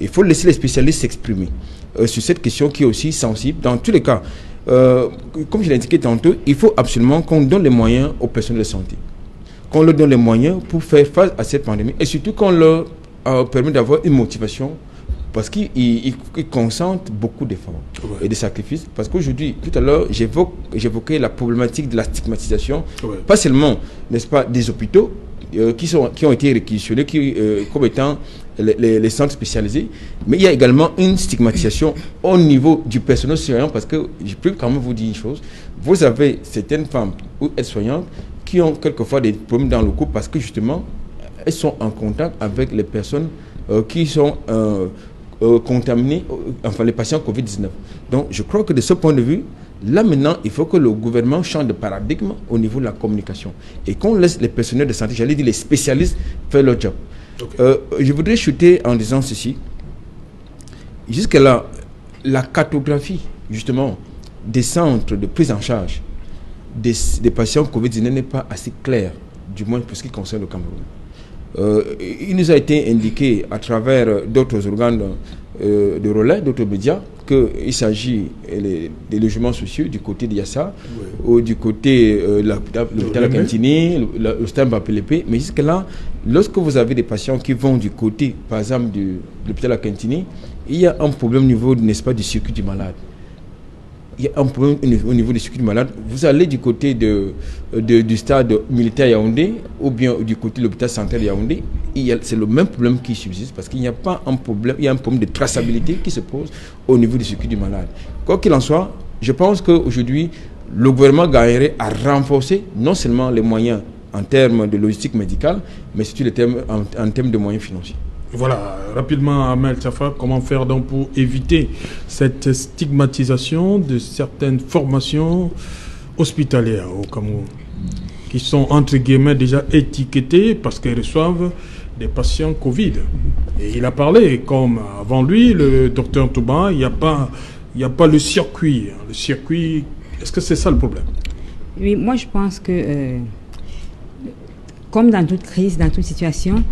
Il faut laisser les spécialistes s'exprimer sur cette question qui est aussi sensible. Dans tous les cas, comme je l'ai indiqué tantôt, il faut absolument qu'on donne les moyens aux personnels de santé. Qu'on leur donne les moyens pour faire face à cette pandémie et surtout qu'on leur permet d'avoir une motivation parce qu'ils consentent beaucoup d'efforts et de sacrifices. Parce qu'aujourd'hui, tout à l'heure, j'évoquais la problématique de la stigmatisation, pas seulement, n'est-ce pas, des hôpitaux qui ont été réquisitionnés comme étant les centres spécialisés, mais il y a également une stigmatisation au niveau du personnel soignant parce que je peux quand même vous dire une chose, vous avez certaines femmes ou aides-soignantes qui ont quelquefois des problèmes dans le couple parce que justement, elles sont en contact avec les personnes qui sont contaminées, enfin les patients Covid-19. Donc je crois que de ce point de vue, là maintenant, il faut que le gouvernement change de paradigme au niveau de la communication et qu'on laisse les personnels de santé, j'allais dire les spécialistes, faire leur job. Je voudrais chuter en disant ceci. Jusqu'à là, la cartographie justement des centres de prise en charge des patients Covid-19 n'est pas assez clair, du moins pour ce qui concerne le Cameroun. Il nous a été indiqué à travers d'autres organes de relais, d'autres médias, qu'il s'agit des logements sociaux du côté de Yassa, ou du côté de l'hôpital à Kintini, le stade Bapelepe. Mais jusque-là, lorsque vous avez des patients qui vont du côté, par exemple, de l'hôpital à Kintini, il y a un problème au niveau, n'est-ce pas, du circuit du malade. Il y a un problème au niveau du circuit du malade. Vous allez du côté du stade militaire Yaoundé ou bien du côté de l'hôpital central Yaoundé, c'est le même problème qui subsiste parce qu'il n'y a pas un problème, il y a un problème de traçabilité qui se pose au niveau du circuit du malade. Quoi qu'il en soit, je pense qu'aujourd'hui, le gouvernement gagnerait à renforcer non seulement les moyens en termes de logistique médicale, mais surtout en termes de moyens financiers.
Voilà, rapidement, Amel Safa, comment faire donc pour éviter cette stigmatisation de certaines formations hospitalières au Cameroun, qui sont entre guillemets déjà étiquetées parce qu'elles reçoivent des patients Covid. Et il a parlé, comme avant lui, le docteur Touba, il n'y a pas le circuit. Le circuit, est-ce que c'est ça le problème?
Oui, moi je pense que, comme dans toute crise, dans toute situation,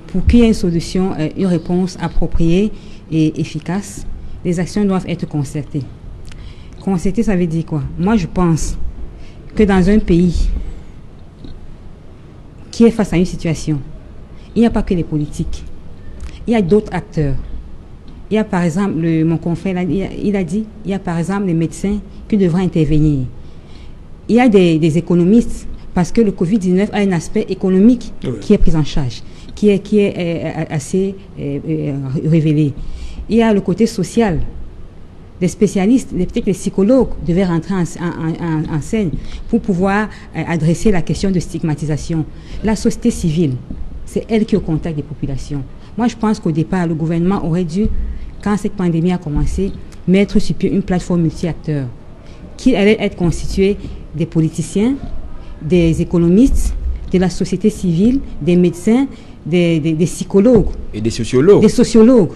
pour qu'il y ait une solution, une réponse appropriée et efficace, les actions doivent être concertées. Concertées, ça veut dire quoi? Moi, je pense que dans un pays qui est face à une situation, il n'y a pas que les politiques. Il y a d'autres acteurs. Il y a par exemple, mon confrère, il a dit, il y a par exemple les médecins qui devraient intervenir. Il y a des économistes, parce que le Covid-19 a un aspect économique qui est pris en charge, qui est assez révélé. Il y a le côté social. Les spécialistes, peut-être les psychologues devaient rentrer en scène pour pouvoir adresser la question de stigmatisation. La société civile, c'est elle qui est au contact des populations. Moi, je pense qu'au départ, le gouvernement aurait dû, quand cette pandémie a commencé, mettre sur pied une plateforme multi-acteurs qui allait être constituée des politiciens, des économistes, de la société civile, des médecins, des psychologues.
Et des sociologues.
Des sociologues.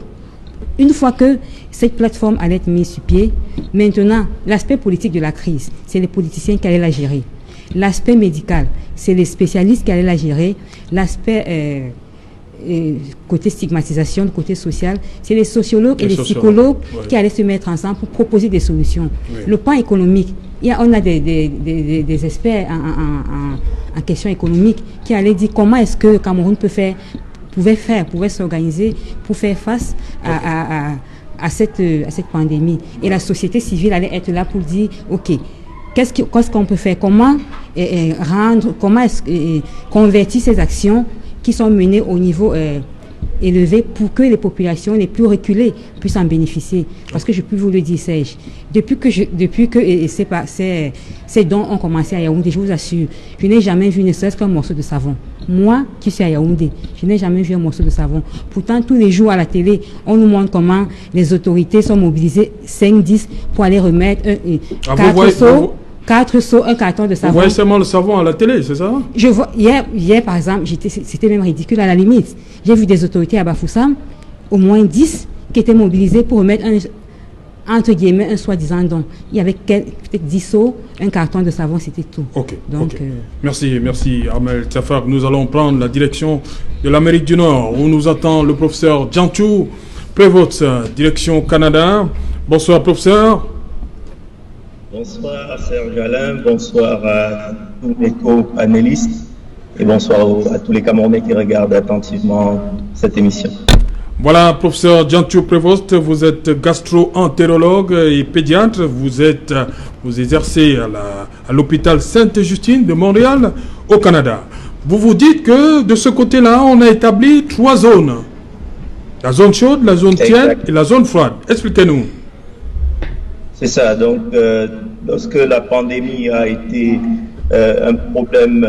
Une fois que cette plateforme allait être mise sur pied, maintenant, l'aspect politique de la crise, c'est les politiciens qui allaient la gérer. L'aspect médical, c'est les spécialistes qui allaient la gérer. L'aspect côté stigmatisation, côté social, c'est les sociologues et les psychologues qui allaient se mettre ensemble pour proposer des solutions. Le plan économique, on a des experts en question économique qui allaient dire comment est-ce que le Cameroun pouvait s'organiser pour faire face à cette pandémie. Et la société civile allait être là pour dire, OK, qu'est-ce qu'on peut faire? Comment convertir ces actions qui sont menées au niveau élevé pour que les populations les plus reculées puissent en bénéficier. Parce que je peux vous le dire, Serge, depuis que ces dons ont commencé à Yaoundé, je vous assure, je n'ai jamais vu ne serait-ce qu'un morceau de savon. Moi, qui suis à Yaoundé, je n'ai jamais vu un morceau de savon. Pourtant, tous les jours à la télé, on nous montre comment les autorités sont mobilisées 5-10 pour aller remettre 4 seaux, un carton de savon.
Vous voyez seulement le savon à la télé, c'est ça?
Je vois, hier, par exemple, c'était même ridicule à la limite. J'ai vu des autorités à Bafoussam, au moins 10, qui étaient mobilisées pour remettre entre guillemets, un soi-disant don. Il y avait peut-être 10 seaux, un carton de savon, c'était tout.
Ok. Donc, Merci, Armel Tafar. Nous allons prendre la direction de l'Amérique du Nord, où nous attend le professeur Djantou Prévost, direction Canada. Bonsoir, professeur.
Bonsoir Serge Alain, bonsoir à tous les co-panélistes et bonsoir à tous les Camerounais qui regardent attentivement cette émission.
Voilà, professeur Djantou Prévost, vous êtes gastro-entérologue et pédiatre, vous exercez à l'hôpital Sainte-Justine de Montréal au Canada. Vous vous dites que de ce côté-là, on a établi 3 zones. La zone chaude, la zone tiède et la zone froide. Expliquez-nous.
C'est ça, donc lorsque la pandémie a été un problème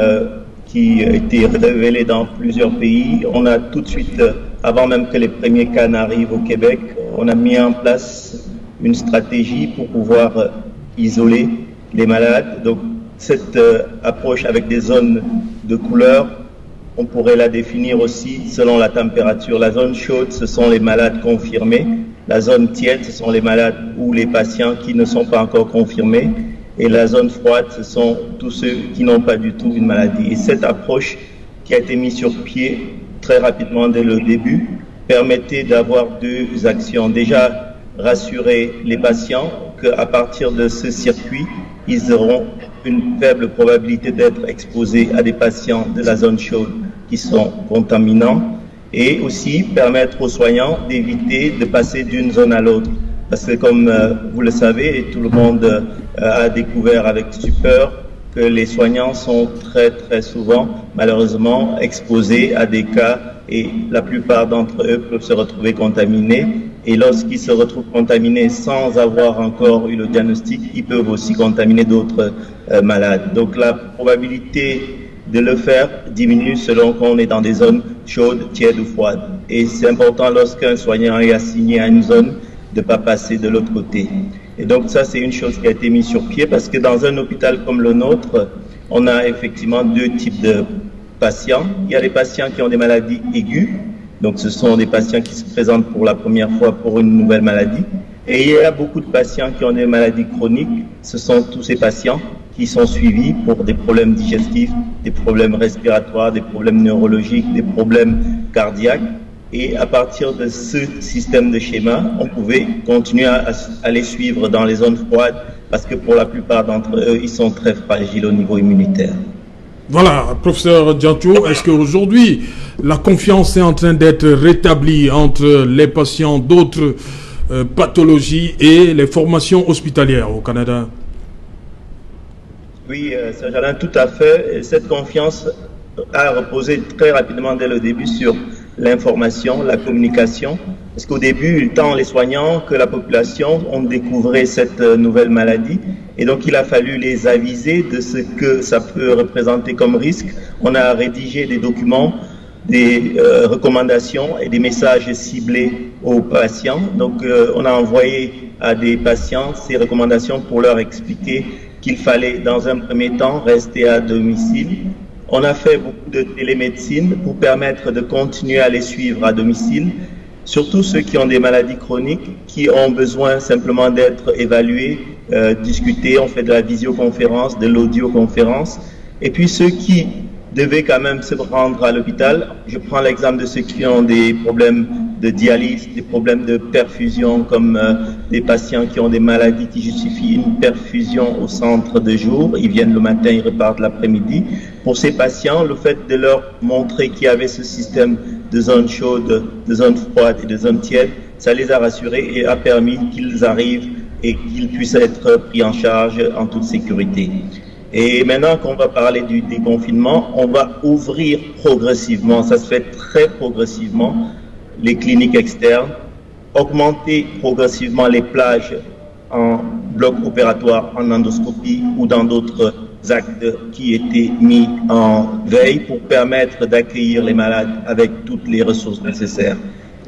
qui a été révélé dans plusieurs pays, on a tout de suite, avant même que les premiers cas n'arrivent au Québec, on a mis en place une stratégie pour pouvoir isoler les malades. Donc cette approche avec des zones de couleur, on pourrait la définir aussi selon la température. La zone chaude, ce sont les malades confirmés. La zone tiède, ce sont les malades ou les patients qui ne sont pas encore confirmés. Et la zone froide, ce sont tous ceux qui n'ont pas du tout une maladie. Et cette approche qui a été mise sur pied très rapidement dès le début permettait d'avoir 2 actions. Déjà, rassurer les patients qu'à partir de ce circuit, ils auront une faible probabilité d'être exposés à des patients de la zone chaude qui sont contaminants. Et aussi permettre aux soignants d'éviter de passer d'une zone à l'autre. Parce que comme vous le savez, et tout le monde a découvert avec stupeur, que les soignants sont très très souvent malheureusement exposés à des cas et la plupart d'entre eux peuvent se retrouver contaminés. Et lorsqu'ils se retrouvent contaminés sans avoir encore eu le diagnostic, ils peuvent aussi contaminer d'autres malades. Donc la probabilité de le faire diminue selon qu'on est dans des zones chaudes, tièdes ou froides. Et c'est important lorsqu'un soignant est assigné à une zone de ne pas passer de l'autre côté. Et donc ça, c'est une chose qui a été mise sur pied parce que dans un hôpital comme le nôtre, on a effectivement 2 types de patients. Il y a les patients qui ont des maladies aiguës. Donc ce sont des patients qui se présentent pour la première fois pour une nouvelle maladie. Et il y a beaucoup de patients qui ont des maladies chroniques. Ce sont tous ces patients qui sont suivis pour des problèmes digestifs, des problèmes respiratoires, des problèmes neurologiques, des problèmes cardiaques. Et à partir de ce système de schéma, on pouvait continuer à les suivre dans les zones froides parce que pour la plupart d'entre eux, ils sont très fragiles au niveau immunitaire.
Voilà, professeur Djantou, est-ce qu'aujourd'hui, la confiance est en train d'être rétablie entre les patients d'autres pathologies et les formations hospitalières au Canada?
Oui, Serge Alain, tout à fait. Et cette confiance a reposé très rapidement dès le début sur l'information, la communication. Parce qu'au début, tant les soignants que la population ont découvert cette nouvelle maladie. Et donc, il a fallu les aviser de ce que ça peut représenter comme risque. On a rédigé des documents des recommandations et des messages ciblés aux patients. Donc, on a envoyé à des patients ces recommandations pour leur expliquer qu'il fallait, dans un premier temps, rester à domicile. On a fait beaucoup de télémédecine pour permettre de continuer à les suivre à domicile, surtout ceux qui ont des maladies chroniques, qui ont besoin simplement d'être évalués, discutés. On fait de la visioconférence, de l'audioconférence. Et puis ceux qui devaient quand même se rendre à l'hôpital, je prends l'exemple de ceux qui ont des problèmes de dialyse, des problèmes de perfusion, comme des patients qui ont des maladies qui justifient une perfusion au centre de jour. Ils viennent le matin, ils repartent l'après-midi. Pour ces patients, le fait de leur montrer qu'il y avait ce système de zone chaude, de zone froide et de zone tiède, ça les a rassurés et a permis qu'ils arrivent et qu'ils puissent être pris en charge en toute sécurité. Et maintenant qu'on va parler du déconfinement, on va ouvrir progressivement, ça se fait très progressivement, les cliniques externes, augmenter progressivement les plages en bloc opératoire, en endoscopie ou dans d'autres actes qui étaient mis en veille pour permettre d'accueillir les malades avec toutes les ressources nécessaires.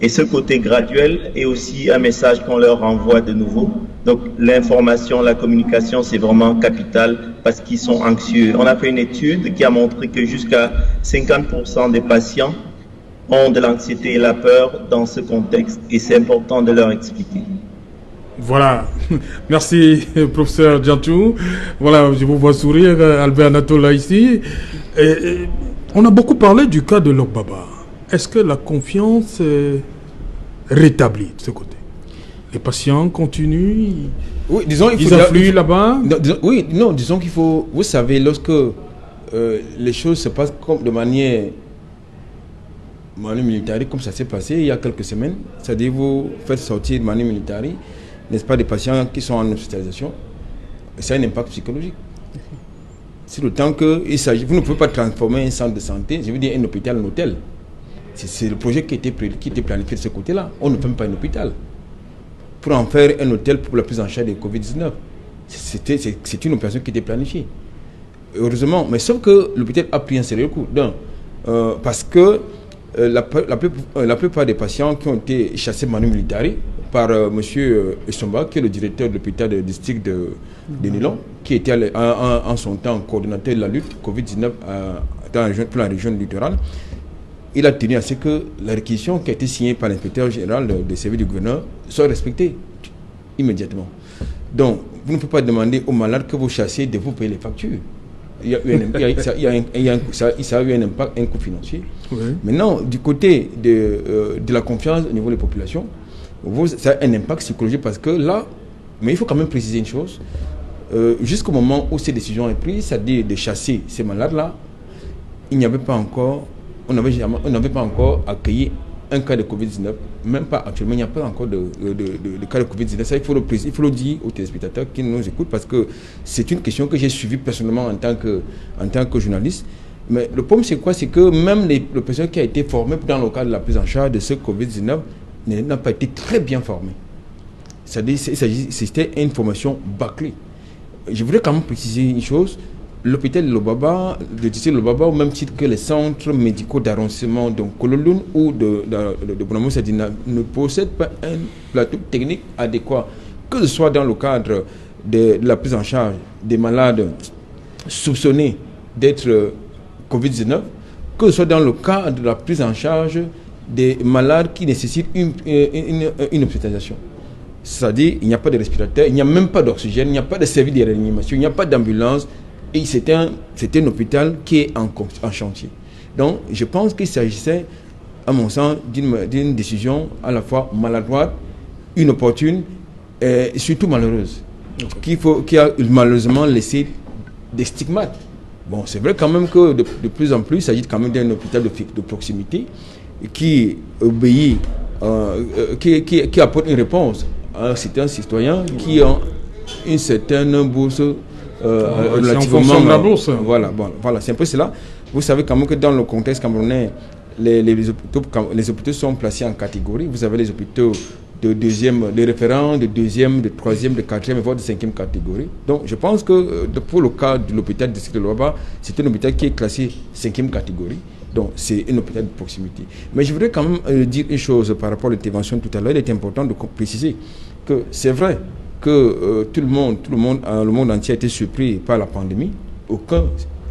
Et ce côté graduel est aussi un message qu'on leur envoie de nouveau. Donc l'information, la communication, c'est vraiment capital parce qu'ils sont anxieux. On a fait une étude qui a montré que jusqu'à 50% des patients ont de l'anxiété et la peur dans ce contexte et c'est important de leur expliquer.
Voilà, merci professeur Diantou. Voilà, je vous vois sourire, Albert Natola ici. On a beaucoup parlé du cas de Lokbaba. Est-ce que la confiance est rétablie de ce côté? Les patients continuent,
oui, disons,
ils affluent là-bas.
Disons qu'il faut, vous savez, lorsque les choses se passent comme de manière militaire, comme ça s'est passé il y a quelques semaines, c'est-à-dire vous faites sortir de manière militaire, n'est-ce pas, des patients qui sont en hospitalisation, ça a un impact psychologique. C'est le temps que il s'agit, vous ne pouvez pas transformer un centre de santé, je veux dire un hôpital en hôtel. C'est le projet qui était planifié de ce côté-là. On ne fait même pas un hôpital. Pour en faire un hôtel pour la prise en charge des Covid-19. C'est une opération qui était planifiée. Heureusement, mais sauf que l'hôpital a pris un sérieux coup. Parce que la plupart des patients qui ont été chassés manu militari par M. Essomba, qui est le directeur de l'hôpital de district de Nilon, qui était en son temps coordonnateur de la lutte Covid-19 pour la région littorale, il a tenu à ce que la réquisition qui a été signée par l'inspecteur général des services du gouverneur soit respectée immédiatement. Donc, vous ne pouvez pas demander aux malades que vous chassez de vous payer les factures. Ça a eu un impact, un coût financier. Oui. Maintenant, du côté de la confiance au niveau des populations, ça a un impact psychologique parce que là, mais il faut quand même préciser une chose, jusqu'au moment où ces décisions sont prises, c'est-à-dire de chasser ces malades-là, il n'y avait pas encore, on n'avait pas encore accueilli un cas de Covid-19, même pas actuellement, il n'y a pas encore de cas de Covid-19. Ça, il faut le dire aux téléspectateurs qui nous écoutent parce que c'est une question que j'ai suivie personnellement en tant que journaliste. Mais le problème, c'est quoi? C'est que même les personnes qui ont été formées dans le cadre de la prise en charge de ce Covid-19 n'ont pas été très bien formées. C'est-à-dire, c'était une formation bâclée. Je voudrais quand même préciser une chose. L'hôpital de Lobaba, le district de Lobaba, au même titre que les centres médicaux d'arrondissement de Kololoun ou de Bonamou Sadina, ne possèdent pas un plateau technique adéquat, que ce soit dans le cadre de la prise en charge des malades soupçonnés d'être Covid-19, que ce soit dans le cadre de la prise en charge des malades qui nécessitent une hospitalisation. C'est-à-dire, il n'y a pas de respirateur, il n'y a même pas d'oxygène, il n'y a pas de service de réanimation, il n'y a pas d'ambulance. Et c'était un hôpital qui est en chantier. Donc, je pense qu'il s'agissait, à mon sens, d'une décision à la fois maladroite, inopportune et surtout malheureuse, qui a malheureusement laissé des stigmates. Bon, c'est vrai quand même que de plus en plus, il s'agit quand même d'un hôpital de proximité qui obéit, qui apporte une réponse à certains citoyens qui ont une certaine bourse.
C'est en fonction de la bourse.
Voilà, c'est un peu cela. Vous savez quand même que dans le contexte camerounais, les hôpitaux sont placés en catégorie. Vous avez les hôpitaux de deuxième, de référents, de deuxième, de troisième, de quatrième, voire de cinquième catégorie. Donc je pense que pour le cas de l'hôpital du district de Loaba, c'est un hôpital qui est classé cinquième catégorie Donc, c'est une hôpital de proximité. Mais je voudrais quand même dire une chose par rapport à l'intervention tout à l'heure. Il est important de préciser que c'est vrai que le monde entier a été surpris par la pandémie.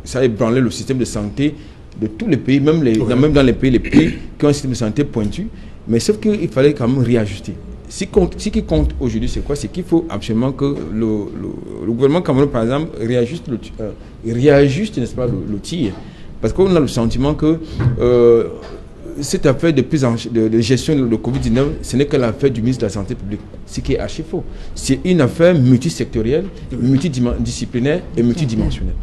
Ça a ébranlé le système de santé de tous les pays, même dans les pays qui ont un système de santé pointu. Mais sauf qu'il fallait quand même réajuster. Ce qui compte aujourd'hui, c'est quoi? C'est qu'il faut absolument que le gouvernement camerounais, par exemple, réajuste, n'est-ce pas, le tir. Parce qu'on a le sentiment que cette affaire de gestion de Covid-19, ce n'est que l'affaire du ministre de la Santé publique, ce qui est archi faux. C'est une affaire multisectorielle, multidisciplinaire et multidimensionnelle.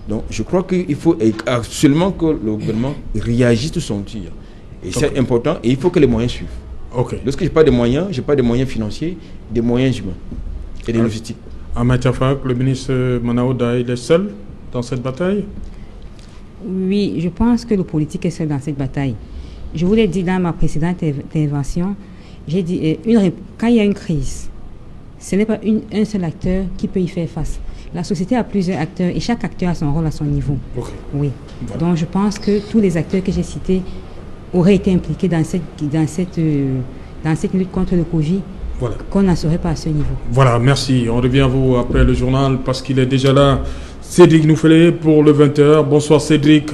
Donc, je crois qu'il faut absolument que le gouvernement réagisse de son tir. Et c'est important, et il faut que les moyens suivent. Lorsque je n'ai pas de moyens financiers, des moyens humains et des logistiques.
Ahmed Tchafak, le ministre Manaouda, il est seul dans cette bataille?
Oui, je pense que le politique est seul dans cette bataille. Je vous l'ai dit dans ma précédente intervention, j'ai dit, quand il y a une crise, ce n'est pas un seul acteur qui peut y faire face. La société a plusieurs acteurs et chaque acteur a son rôle à son niveau. Oui. Voilà. Donc je pense que tous les acteurs que j'ai cités auraient été impliqués dans cette lutte contre le Covid, qu'on n'en serait pas à ce niveau.
Voilà, merci. On revient à vous après le journal parce qu'il est déjà là. Cédric Noufelé pour le 20h. Bonsoir Cédric.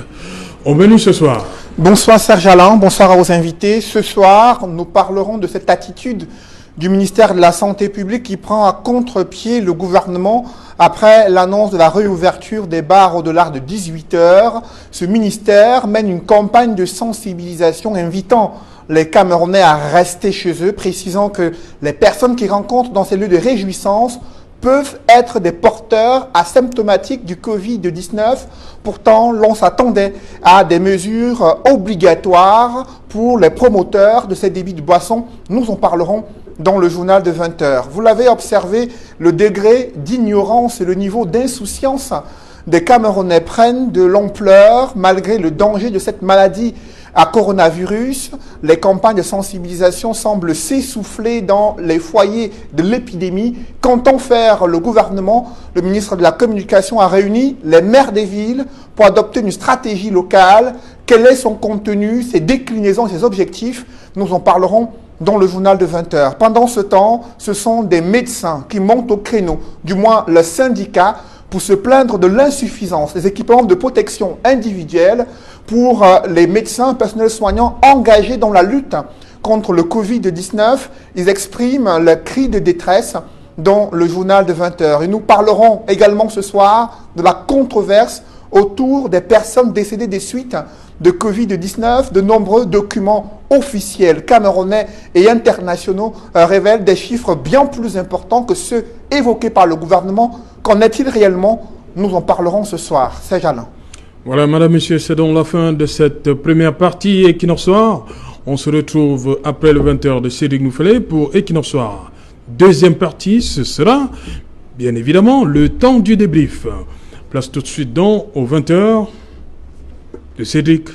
Au menu ce soir.
Bonsoir Serge Alain, bonsoir à vos invités. Ce soir, nous parlerons de cette attitude du ministère de la Santé publique qui prend à contre-pied le gouvernement après l'annonce de la réouverture des bars au-delà de 18h. Ce ministère mène une campagne de sensibilisation invitant les Camerounais à rester chez eux, précisant que les personnes qui rencontrent dans ces lieux de réjouissance peuvent être des porteurs asymptomatiques du Covid-19. Pourtant, l'on s'attendait à des mesures obligatoires pour les promoteurs de ces débits de boissons. Nous en parlerons dans le journal de 20h. Vous l'avez observé, le degré d'ignorance et le niveau d'insouciance des Camerounais prennent de l'ampleur malgré le danger de cette maladie à coronavirus. Les campagnes de sensibilisation semblent s'essouffler dans les foyers de l'épidémie. Qu'entend faire le gouvernement? Le ministre de la Communication a réuni les maires des villes pour adopter une stratégie locale. Quel est son contenu, ses déclinaisons, ses objectifs? Nous en parlerons dans le journal de 20h. Pendant ce temps, ce sont des médecins qui montent au créneau, du moins le syndicat, pour se plaindre de l'insuffisance des équipements de protection individuelle pour les médecins, personnels soignants engagés dans la lutte contre le Covid-19. Ils expriment le cri de détresse dans le journal de 20h. Et nous parlerons également ce soir de la controverse autour des personnes décédées des suites de Covid-19. De nombreux documents officiels camerounais et internationaux révèlent des chiffres bien plus importants que ceux évoqués par le gouvernement. Qu'en est-il réellement? Nous en parlerons ce soir. C'est Alain.
Voilà, madame, monsieur, c'est donc la fin de cette première partie Equinox Soir. On se retrouve après le 20h de Cédric Noufelé pour Equinox Soir. Deuxième partie, ce sera, bien évidemment, le temps du débrief. Place tout de suite donc aux 20h de Cédric